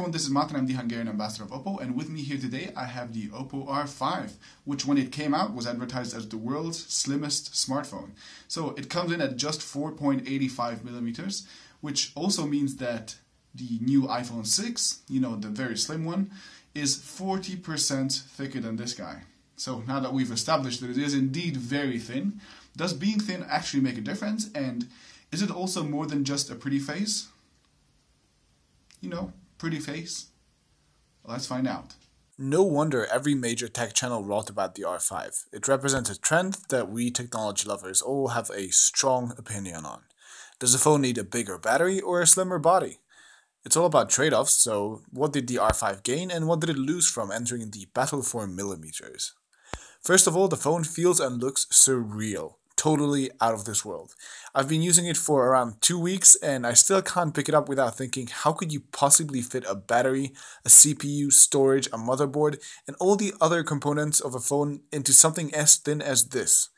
everyone, this is Martin, I'm the Hungarian ambassador of OPPO, and with me here today I have the OPPO R5, which when it came out was advertised as the world's slimmest smartphone. So it comes in at just 4.85 millimeters, which also means that the new iPhone 6, the very slim one, is 40% thicker than this guy. So now that we've established that it is indeed very thin, does being thin actually make a difference? And is it also more than just a pretty face? Pretty face? Let's find out. No wonder every major tech channel wrote about the R5. It represents a trend that we technology lovers all have a strong opinion on. Does the phone need a bigger battery or a slimmer body? It's all about trade-offs, so what did the R5 gain and what did it lose from entering the battle for millimeters? First of all, the phone feels and looks surreal. Totally out of this world. I've been using it for around 2 weeks and I still can't pick it up without thinking, how could you possibly fit a battery, a CPU, storage, a motherboard, and all the other components of a phone into something as thin as this?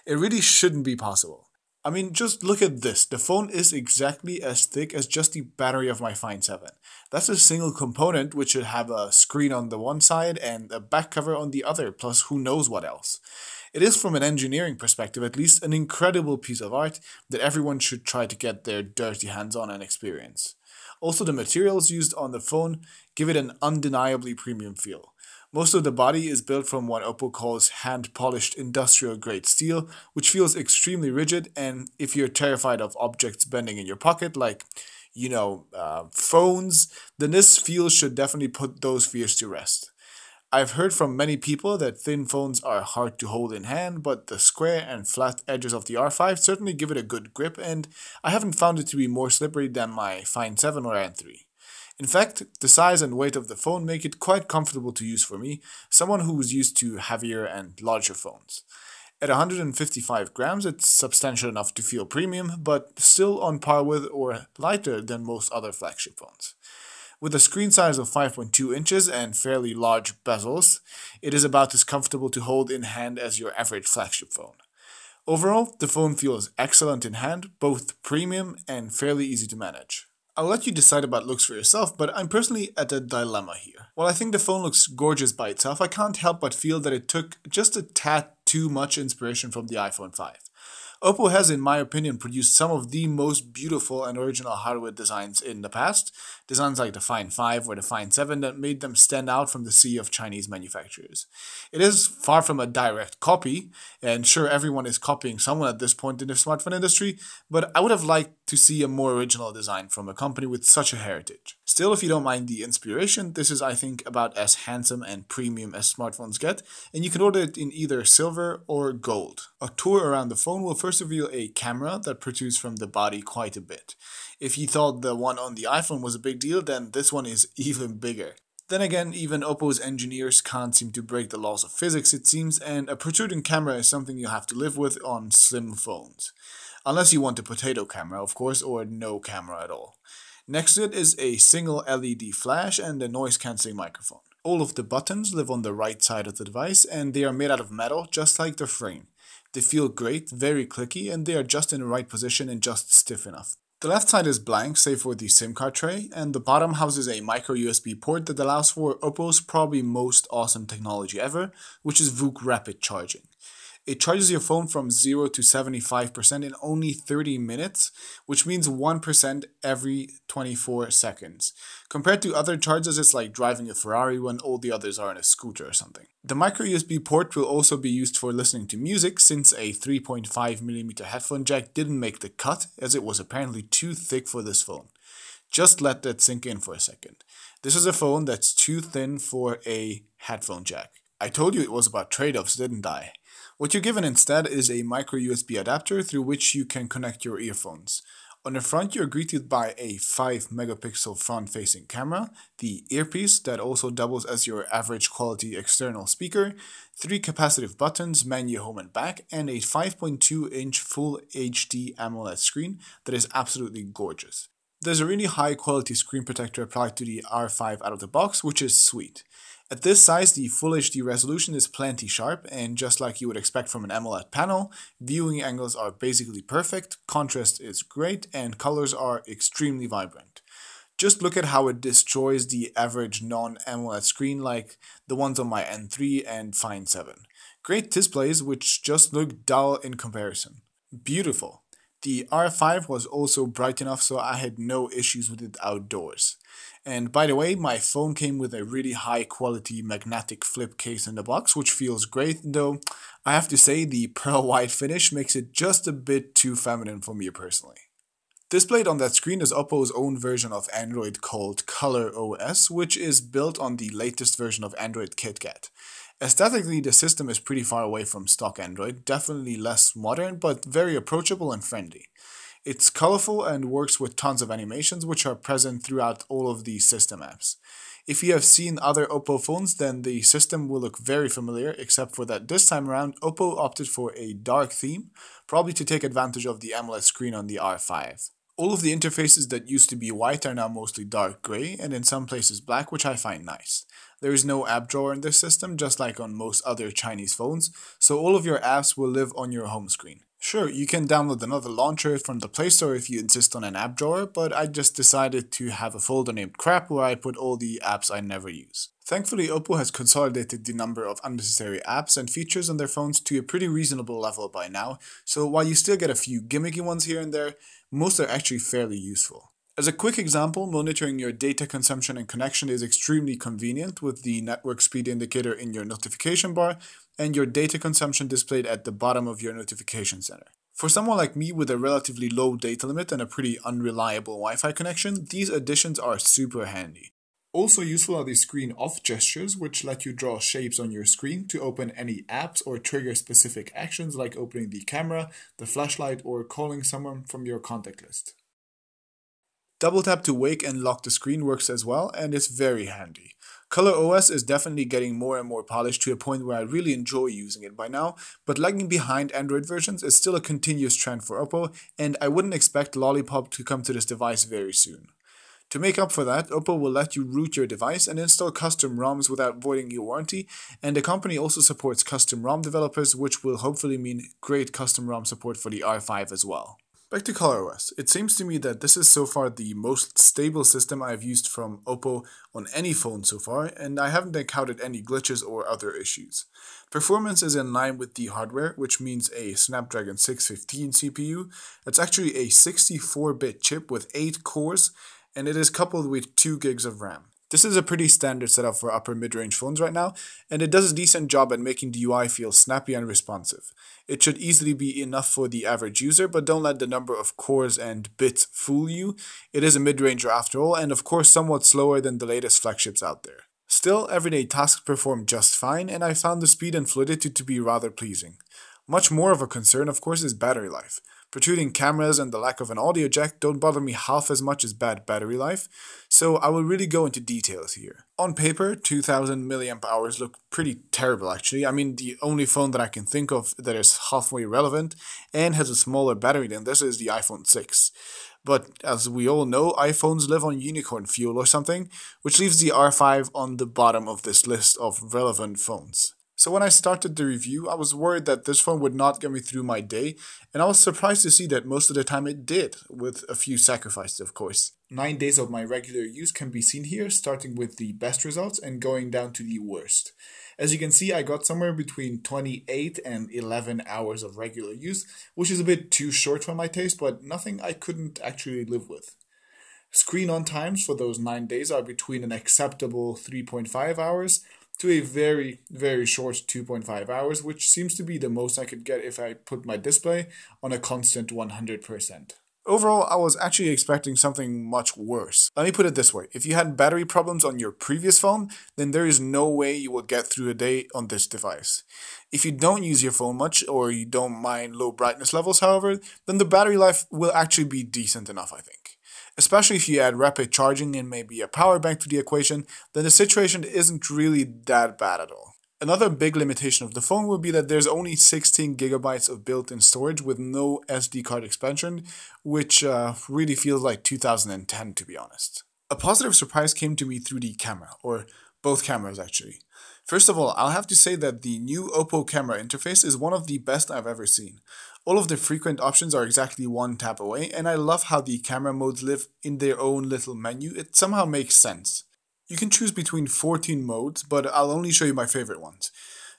It really shouldn't be possible. I mean, just look at this. The phone is exactly as thick as just the battery of my Find 7. That's a single component which should have a screen on the one side and a back cover on the other, plus who knows what else. It is, from an engineering perspective at least, an incredible piece of art that everyone should try to get their dirty hands on and experience. Also, the materials used on the phone give it an undeniably premium feel. Most of the body is built from what OPPO calls hand-polished industrial-grade steel, which feels extremely rigid, and if you're terrified of objects bending in your pocket, like, phones, then this feel should definitely put those fears to rest. I've heard from many people that thin phones are hard to hold in hand, but the square and flat edges of the R5 certainly give it a good grip, and I haven't found it to be more slippery than my Find 7 or N3. In fact, the size and weight of the phone make it quite comfortable to use for me, someone who is used to heavier and larger phones. At 155 grams, it's substantial enough to feel premium, but still on par with or lighter than most other flagship phones. With a screen size of 5.2 inches and fairly large bezels, it is about as comfortable to hold in hand as your average flagship phone. Overall, the phone feels excellent in hand, both premium and fairly easy to manage. I'll let you decide about looks for yourself, but I'm personally at a dilemma here. While I think the phone looks gorgeous by itself, I can't help but feel that it took just a tad too much inspiration from the iPhone 5. OPPO has, in my opinion, produced some of the most beautiful and original hardware designs in the past, designs like the Find 5 or the Find 7 that made them stand out from the sea of Chinese manufacturers. It is far from a direct copy, and sure, everyone is copying someone at this point in the smartphone industry, but I would have liked to see a more original design from a company with such a heritage. Still, if you don't mind the inspiration, this is, I think, about as handsome and premium as smartphones get, and you can order it in either silver or gold. A tour around the phone will first reveal a camera that protrudes from the body quite a bit. If you thought the one on the iPhone was a big deal, then this one is even bigger. Then again, even OPPO's engineers can't seem to break the laws of physics, it seems, and a protruding camera is something you have to live with on slim phones. Unless you want a potato camera, of course, or no camera at all. Next to it is a single LED flash and a noise-cancelling microphone. All of the buttons live on the right side of the device, and they are made out of metal, just like the frame. They feel great, very clicky, and they are just in the right position and just stiff enough. The left side is blank, save for the SIM card tray, and the bottom houses a micro USB port that allows for OPPO's probably most awesome technology ever, which is VOOC rapid charging. It charges your phone from 0 to 75% in only 30 minutes, which means 1% every 24 seconds. Compared to other chargers, it's like driving a Ferrari when all the others are in a scooter or something. The micro USB port will also be used for listening to music, since a 3.5mm headphone jack didn't make the cut, as it was apparently too thick for this phone. Just let that sink in for a second. This is a phone that's too thin for a headphone jack. I told you it was about trade-offs, didn't I? What you're given instead is a micro USB adapter through which you can connect your earphones. On the front, you're greeted by a 5 megapixel front-facing camera, the earpiece that also doubles as your average quality external speaker, 3 capacitive buttons, menu, home and back, and a 5.2-inch Full HD AMOLED screen that is absolutely gorgeous. There's a really high quality screen protector applied to the R5 out of the box, which is sweet. At this size, the Full HD resolution is plenty sharp, and just like you would expect from an AMOLED panel, viewing angles are basically perfect, contrast is great, and colors are extremely vibrant. Just look at how it destroys the average non-AMOLED screen like the ones on my N3 and Find 7. Great displays which just look dull in comparison. Beautiful. The R5 was also bright enough so I had no issues with it outdoors. And by the way, my phone came with a really high quality magnetic flip case in the box, which feels great, though I have to say the pearl white finish makes it just a bit too feminine for me personally. Displayed on that screen is OPPO's own version of Android called Color OS, which is built on the latest version of Android KitKat. Aesthetically, the system is pretty far away from stock Android, definitely less modern, but very approachable and friendly. It's colorful and works with tons of animations which are present throughout all of the system apps. If you have seen other OPPO phones, then the system will look very familiar, except for that this time around OPPO opted for a dark theme, probably to take advantage of the AMOLED screen on the R5. All of the interfaces that used to be white are now mostly dark grey and in some places black, which I find nice. There is no app drawer in this system, just like on most other Chinese phones, so all of your apps will live on your home screen. Sure, you can download another launcher from the Play Store if you insist on an app drawer, but I just decided to have a folder named Crap where I put all the apps I never use. Thankfully, OPPO has consolidated the number of unnecessary apps and features on their phones to a pretty reasonable level by now, so while you still get a few gimmicky ones here and there, most are actually fairly useful. As a quick example, monitoring your data consumption and connection is extremely convenient with the network speed indicator in your notification bar and your data consumption displayed at the bottom of your notification center. For someone like me with a relatively low data limit and a pretty unreliable Wi-Fi connection, these additions are super handy. Also useful are the screen off gestures, which let you draw shapes on your screen to open any apps or trigger specific actions like opening the camera, the flashlight, or calling someone from your contact list. Double tap to wake and lock the screen works as well, and it's very handy. Color OS is definitely getting more and more polished to a point where I really enjoy using it by now, but lagging behind Android versions is still a continuous trend for OPPO, and I wouldn't expect Lollipop to come to this device very soon. To make up for that, OPPO will let you root your device and install custom ROMs without voiding your warranty, and the company also supports custom ROM developers, which will hopefully mean great custom ROM support for the R5 as well. Back to ColorOS, it seems to me that this is so far the most stable system I've used from OPPO on any phone so far, and I haven't encountered any glitches or other issues. Performance is in line with the hardware, which means a Snapdragon 615 CPU. It's actually a 64-bit chip with 8 cores, and it is coupled with 2 gigs of RAM. This is a pretty standard setup for upper mid-range phones right now, and it does a decent job at making the UI feel snappy and responsive. It should easily be enough for the average user, but don't let the number of cores and bits fool you. It is a mid-ranger after all, and of course somewhat slower than the latest flagships out there. Still, everyday tasks perform just fine, and I found the speed and fluidity to be rather pleasing. Much more of a concern, of course, is battery life. Protruding cameras and the lack of an audio jack don't bother me half as much as bad battery life, so I will really go into details here. On paper, 2000 mAh look pretty terrible actually. I mean, the only phone that I can think of that is halfway relevant and has a smaller battery than this is the iPhone 6. But as we all know, iPhones live on unicorn fuel or something, which leaves the R5 on the bottom of this list of relevant phones. So when I started the review, I was worried that this phone would not get me through my day, and I was surprised to see that most of the time it did, with a few sacrifices of course. 9 days of my regular use can be seen here, starting with the best results and going down to the worst. As you can see, I got somewhere between 28 and 11 hours of regular use, which is a bit too short for my taste, but nothing I couldn't actually live with. Screen on times for those 9 days are between an acceptable 3.5 hours to a very, very short 2.5 hours, which seems to be the most I could get if I put my display on a constant 100%. Overall, I was actually expecting something much worse. Let me put it this way, if you had battery problems on your previous phone, then there is no way you will get through a day on this device. If you don't use your phone much, or you don't mind low brightness levels however, then the battery life will actually be decent enough I think. Especially if you add rapid charging and maybe a power bank to the equation, then the situation isn't really that bad at all. Another big limitation of the phone will be that there's only 16 gigabytes of built-in storage with no SD card expansion, which really feels like 2010 to be honest. A positive surprise came to me through the camera, or Both cameras actually. First of all, I'll have to say that the new OPPO camera interface is one of the best I've ever seen. All of the frequent options are exactly one tap away, and I love how the camera modes live in their own little menu. It somehow makes sense. You can choose between 14 modes, but I'll only show you my favorite ones.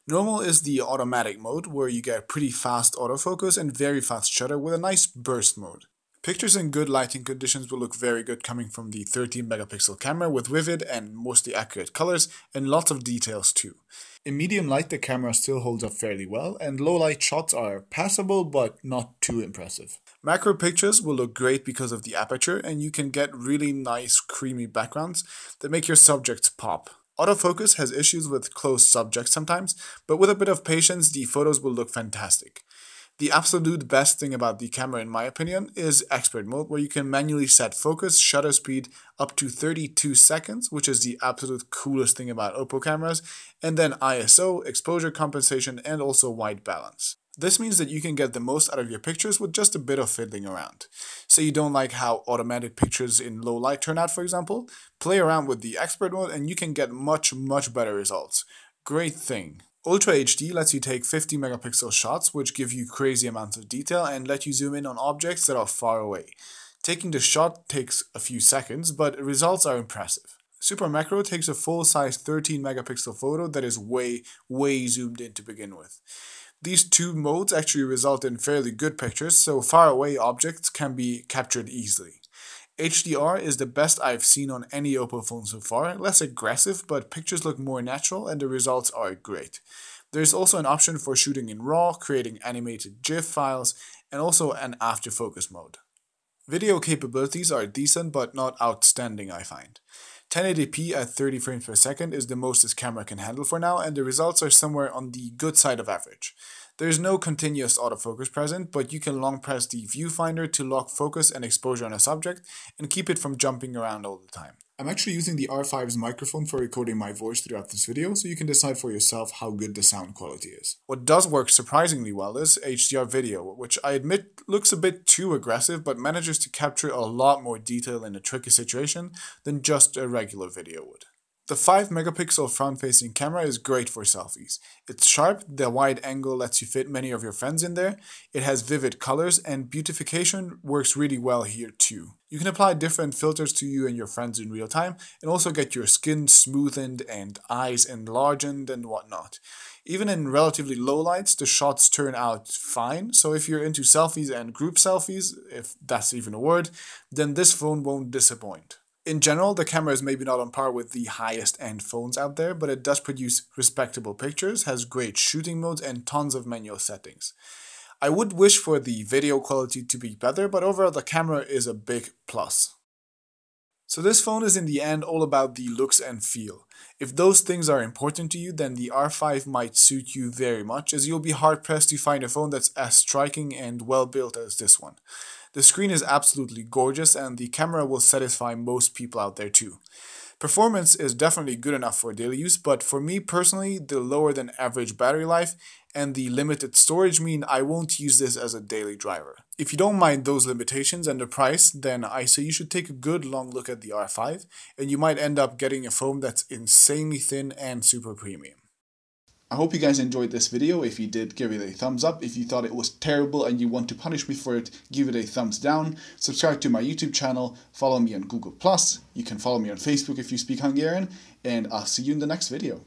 Normal is the automatic mode, where you get pretty fast autofocus and very fast shutter with a nice burst mode. Pictures in good lighting conditions will look very good coming from the 13 megapixel camera with vivid and mostly accurate colors and lots of details too. In medium light the camera still holds up fairly well, and low light shots are passable but not too impressive. Macro pictures will look great because of the aperture, and you can get really nice creamy backgrounds that make your subjects pop. Autofocus has issues with close subjects sometimes, but with a bit of patience the photos will look fantastic. The absolute best thing about the camera in my opinion is expert mode, where you can manually set focus, shutter speed up to 32 seconds, which is the absolute coolest thing about OPPO cameras, and then ISO, exposure compensation, and also white balance. This means that you can get the most out of your pictures with just a bit of fiddling around. Say you don't like how automatic pictures in low light turn out, for example, play around with the expert mode and you can get much better results. Great thing. Ultra HD lets you take 50 megapixel shots, which give you crazy amounts of detail and let you zoom in on objects that are far away. Taking the shot takes a few seconds, but results are impressive. Super Macro takes a full-size 13 megapixel photo that is way zoomed in to begin with. These two modes actually result in fairly good pictures, so far away objects can be captured easily. HDR is the best I've seen on any OPPO phone so far, less aggressive, but pictures look more natural and the results are great. There's also an option for shooting in RAW, creating animated GIF files, and also an after-focus mode. Video capabilities are decent but not outstanding, I find. 1080p at 30 frames per second is the most this camera can handle for now, and the results are somewhere on the good side of average. There is no continuous autofocus present, but you can long press the viewfinder to lock focus and exposure on a subject and keep it from jumping around all the time. I'm actually using the R5's microphone for recording my voice throughout this video, so you can decide for yourself how good the sound quality is. What does work surprisingly well is HDR video, which I admit looks a bit too aggressive, but manages to capture a lot more detail in a tricky situation than just a regular video would. The 5 megapixel front-facing camera is great for selfies. It's sharp, the wide angle lets you fit many of your friends in there, it has vivid colors, and beautification works really well here too. You can apply different filters to you and your friends in real time, and also get your skin smoothened and eyes enlarged and whatnot. Even in relatively low lights, the shots turn out fine, so if you're into selfies and group selfies, if that's even a word, then this phone won't disappoint. In general, the camera is maybe not on par with the highest end phones out there, but it does produce respectable pictures, has great shooting modes, and tons of manual settings. I would wish for the video quality to be better, but overall the camera is a big plus. So this phone is in the end all about the looks and feel. If those things are important to you, then the R5 might suit you very much, as you'll be hard pressed to find a phone that's as striking and well built as this one. The screen is absolutely gorgeous and the camera will satisfy most people out there too. Performance is definitely good enough for daily use, but for me personally, the lower than average battery life and the limited storage mean I won't use this as a daily driver. If you don't mind those limitations and the price, then I say you should take a good long look at the R5, and you might end up getting a phone that's insanely thin and super premium. I hope you guys enjoyed this video. If you did, give it a thumbs up. If you thought it was terrible and you want to punish me for it, give it a thumbs down. Subscribe to my YouTube channel, follow me on Google+. You can follow me on Facebook if you speak Hungarian, and I'll see you in the next video.